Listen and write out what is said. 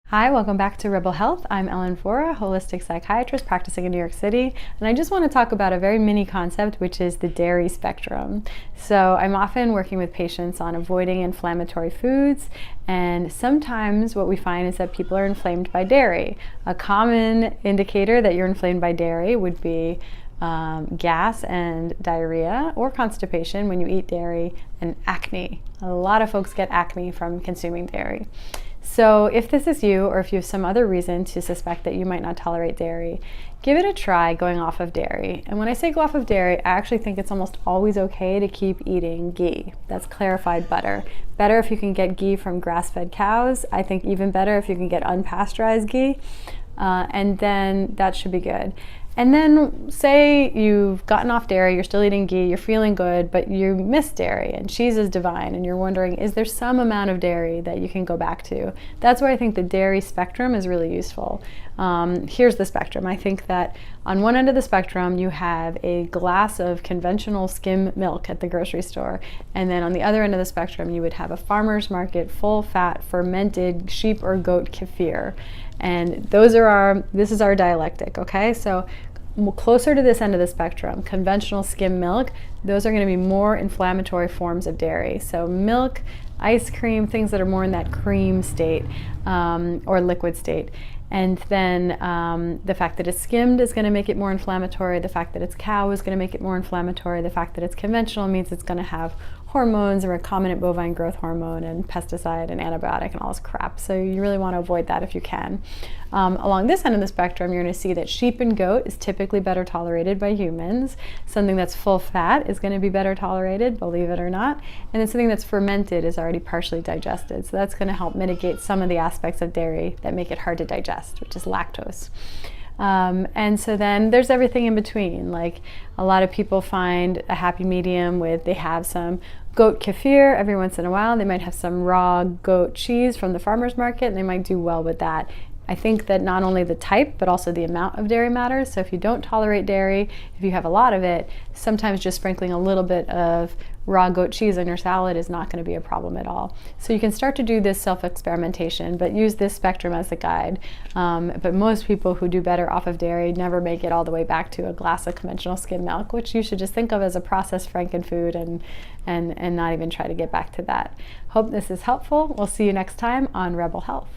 Hi, welcome back to Rebel Health. I'm Ellen Fora, holistic psychiatrist practicing in New York City, and I just want to talk about a very mini concept, which is the dairy spectrum. So I'm often working with patients on avoiding inflammatory foods, and sometimes what we find is that people are inflamed by dairy. A common indicator that you're inflamed by dairy would be gas and diarrhea or constipation when you eat dairy, and acne. A lot of folks get acne from consuming dairy. So if this is you, or if you have some other reason to suspect that you might not tolerate dairy, give it a try going off of dairy. And when I say go off of dairy, I actually think it's almost always okay to keep eating ghee. That's clarified butter. Better if you can get ghee from grass-fed cows. I think even better if you can get unpasteurized ghee. And then that should be good. And then say you've gotten off dairy, you're still eating ghee, you're feeling good, but you miss dairy and cheese is divine, and you're wondering, is there some amount of dairy that you can go back to? That's where I think the dairy spectrum is really useful. Here's the spectrum. I think that on one end of the spectrum, you have a glass of conventional skim milk at the grocery store. And then on the other end of the spectrum, you would have a farmer's market, full fat, fermented sheep or goat kefir. And this is our dialectic, okay? So closer to this end of the spectrum, conventional skim milk, those are going to be more inflammatory forms of dairy. So milk, ice cream, things that are more in that cream state or liquid state. And then the fact that it's skimmed is going to make it more inflammatory. The fact that it's cow is going to make it more inflammatory. The fact that it's conventional means it's going to have hormones and recombinant bovine growth hormone and pesticide and antibiotic and all this crap. So you really want to avoid that if you can. Along this end of the spectrum, you're going to see that sheep and goat is typically better tolerated by humans. Something that's full fat is going to be better tolerated, believe it or not. And then something that's fermented is already partially digested. So that's going to help mitigate some of the aspects of dairy that make it hard to digest, which is lactose. And so then there's everything in between. Like a lot of people find a happy medium with they have some goat kefir every once in a while. They might have some raw goat cheese from the farmer's market, and they might do well with that. I think that not only the type, but also the amount of dairy matters. So if you don't tolerate dairy, if you have a lot of it, sometimes just sprinkling a little bit of raw goat cheese on your salad is not going to be a problem at all. So you can start to do this self-experimentation, but use this spectrum as a guide. But most people who do better off of dairy never make it all the way back to a glass of conventional skim milk, which you should just think of as a processed frankenfood and not even try to get back to that. Hope this is helpful. We'll see you next time on Rebel Health.